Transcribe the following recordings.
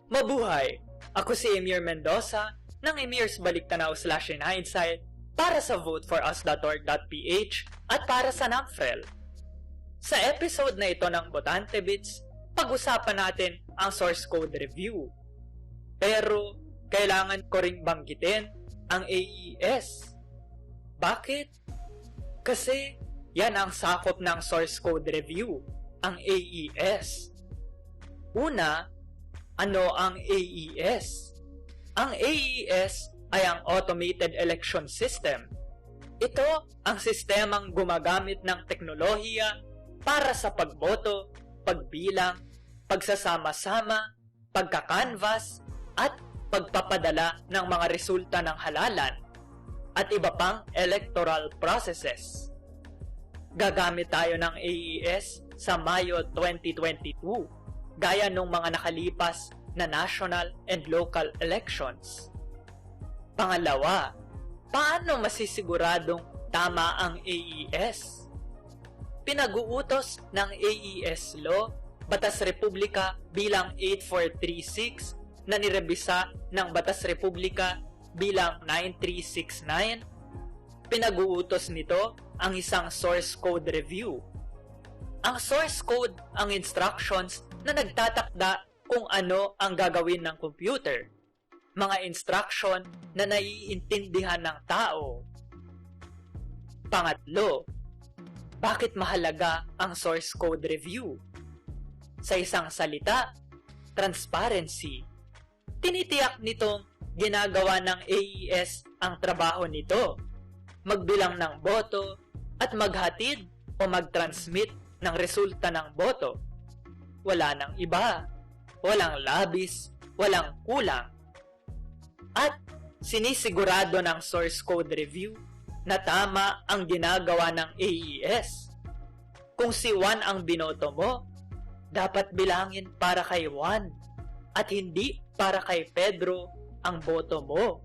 Mabuhay! Ako si Emir Mendoza ng Emir's Baliktanaw/Insight para sa voteforus.org.ph at para sa NAPFREL. Sa episode na ito ng Botante Bits, pag-usapan natin ang source code review. Pero kailangan ko ring banggitin ang AES. Bakit? Kasi yan ang sakop ng source code review, ang AES. Una, ano ang AES? Ang AES ay ang Automated Election System. Ito ang sistemang gumagamit ng teknolohiya para sa pagboto, pagbilang, pagsasama-sama, pagkakanvas, at pagpapadala ng mga resulta ng halalan at iba pang electoral processes. Gagamit tayo ng AES sa Mayo 2022 gaya nung mga nakalipas na national and local elections. Pangalawa, paano masisiguradong tama ang AES? Pinag-uutos ng AES Law, Batas Republika bilang 8436 na nirebisa ng Batas Republika bilang 9369. Pinag-uutos nito ang isang source code review. Ang source code ang instructions na nagtatakda kung ano ang gagawin ng computer. Mga instruction na naiintindihan ng tao. Pangatlo, bakit mahalaga ang source code review? Sa isang salita, transparency. Tinitiyak nitong ginagawa ng AES ang trabaho nito. Magbilang ng boto at maghatid o mag-transmit ng resulta ng boto. Wala nang iba, walang labis, walang kulang. At sinisigurado ng source code review na tama ang ginagawa ng AES. Kung si Juan ang binoto mo, dapat bilangin para kay Juan at hindi para kay Pedro ang boto mo.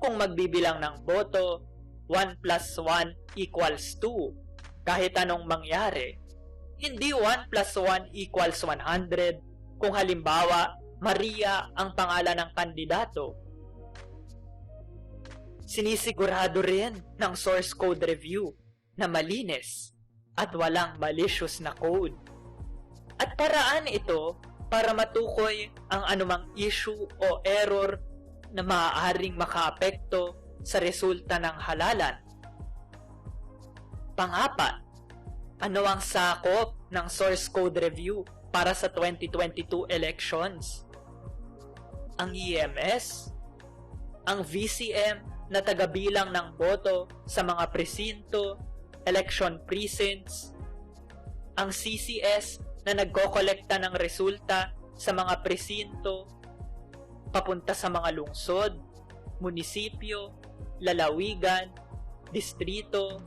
Kung magbibilang ng boto, 1 plus 1 equals 2. Kahit anong mangyari, hindi 1 plus 1 equals 100 kung halimbawa Maria ang pangalan ng kandidato. Sinisigurado rin ng source code review na malinis at walang malicious na code. At paraan ito para matukoy ang anumang issue o error na maaaring makaapekto sa resulta ng halalan. Pangapat, ano ang sakop ng source code review para sa 2022 elections? Ang EMS, ang VCM na tagabilang ng boto sa mga presinto, election precincts, ang CCS na nagkokolekta ng resulta sa mga presinto, papunta sa mga lungsod, munisipyo, lalawigan, distrito,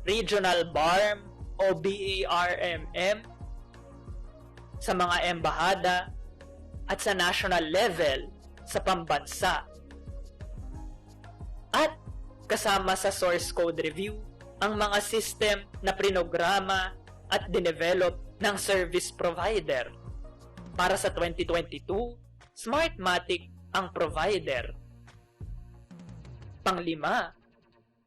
regional BARM o BARMM, sa mga embahada, at sa national level sa pambansa. At kasama sa source code review ang mga system na prinograma at dinevelop ng service provider. Para sa 2022, Smartmatic ang provider. Panglima,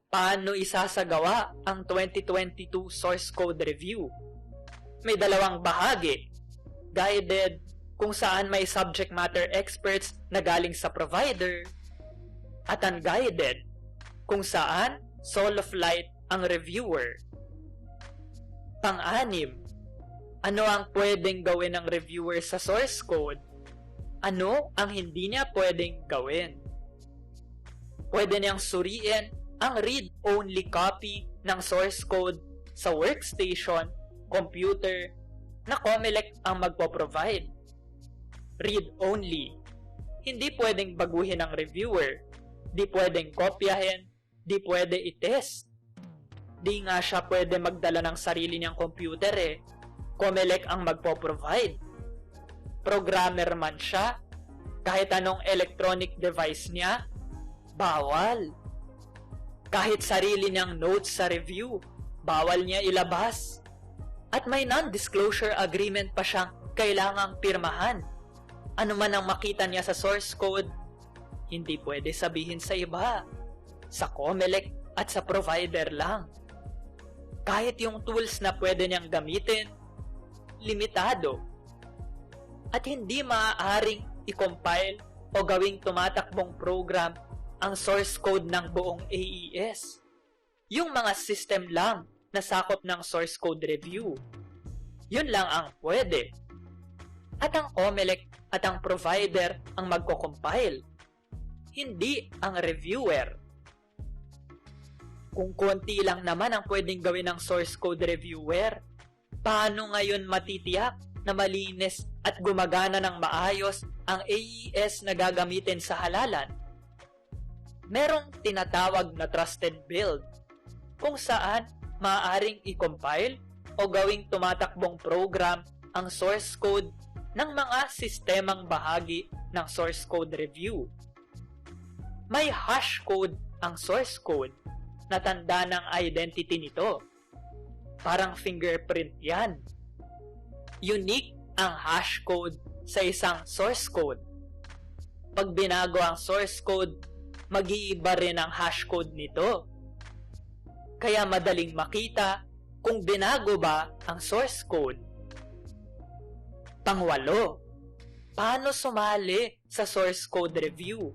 paano isasagawa ang 2022 source code review? May dalawang bahagi. Guided, kung saan may subject matter experts na galing sa provider, at unguided, kung saan soul of light ang reviewer. Pang-anim, ano ang pwedeng gawin ng reviewer sa source code? Ano ang hindi niya pwedeng gawin? Pwede niyang suriin ang read-only copy ng source code sa workstation, computer, na COMELEC ang magpo-provide. Read-only. Hindi pwedeng baguhin ng reviewer. Di pwedeng kopyahin. Di pwede i-test. Di nga siya pwede magdala ng sarili niyang computer eh. COMELEC ang magpo-provide. Programmer man siya, kahit anong electronic device niya, bawal. Kahit sarili niyang notes sa review, bawal niya ilabas. At may non-disclosure agreement pa siyang kailangang pirmahan. Ano man ang makita niya sa source code, hindi pwede sabihin sa iba, sa COMELEC at sa provider lang. Kahit yung tools na pwede niyang gamitin, limitado. At hindi maaaring i-compile o gawing tumatakbong program ang source code ng buong AES. Yung mga system lang na sakop ng source code review. Yun lang ang pwede. At ang COMELEC at ang provider ang magko-compile, hindi ang reviewer. Kung konti lang naman ang pwedeng gawin ng source code reviewer, paano ngayon matitiyak na malinis at gumagana ng maayos ang AES na gagamitin sa halalan? Merong tinatawag na trusted build, kung saan maaaring i-compile o gawing tumatakbong program ang source code ng mga sistemang bahagi ng source code review. May hash code ang source code na tanda ng identity nito. Parang fingerprint yan. Unique ang hash code sa isang source code. Pag binago ang source code, mag-iiba rin ang hash code nito. Kaya madaling makita kung binago ba ang source code. Pangwalo, paano sumali sa source code review?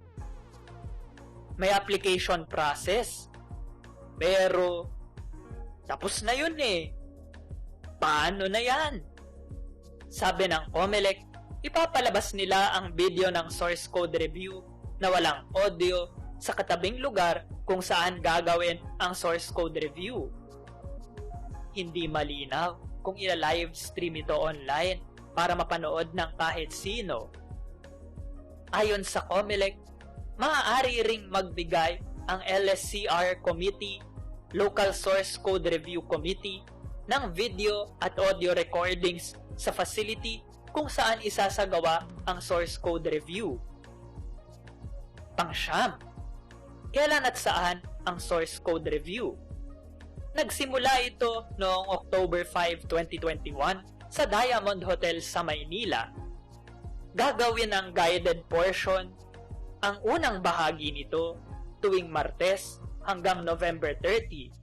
May application process, pero tapos na yun eh. Paano na yan? Sabi ng COMELEC, ipapalabas nila ang video ng source code review na walang audio sa katabing lugar kung saan gagawin ang source code review. Hindi malinaw kung ila-live stream ito online para mapanood ng kahit sino. Ayon sa COMELEC, maaari ring magbigay ang LSCR Committee, Local Source Code Review Committee, ng video at audio recordings sa facility kung saan isasagawa ang source code review. Pangsyam, kailan at saan ang source code review? Nagsimula ito noong October 5, 2021 sa Diamond Hotel sa Maynila. Gagawin ang guided portion, ang unang bahagi nito, tuwing Martes hanggang November 30.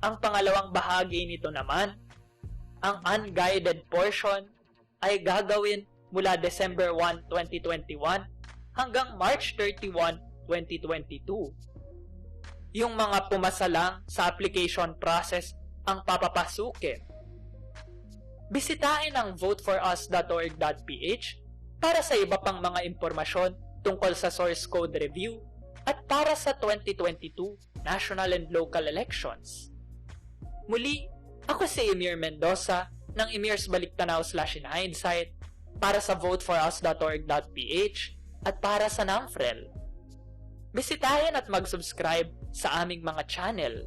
Ang pangalawang bahagi nito naman, ang unguided portion, ay gagawin mula December 1, 2021 hanggang March 31, 2022. Yung mga pumasa lang sa application process ang papapasukin. Bisitahin ang voteforus.org.ph para sa iba pang mga impormasyon tungkol sa source code review at para sa 2022 national and local elections. Muli, ako si Emir Mendoza ng Emir's Baliktanaw/In-Hindsight para sa voteforus.org.ph at para sa NAMFREL. Bisitahin at mag-subscribe sa aming mga channel.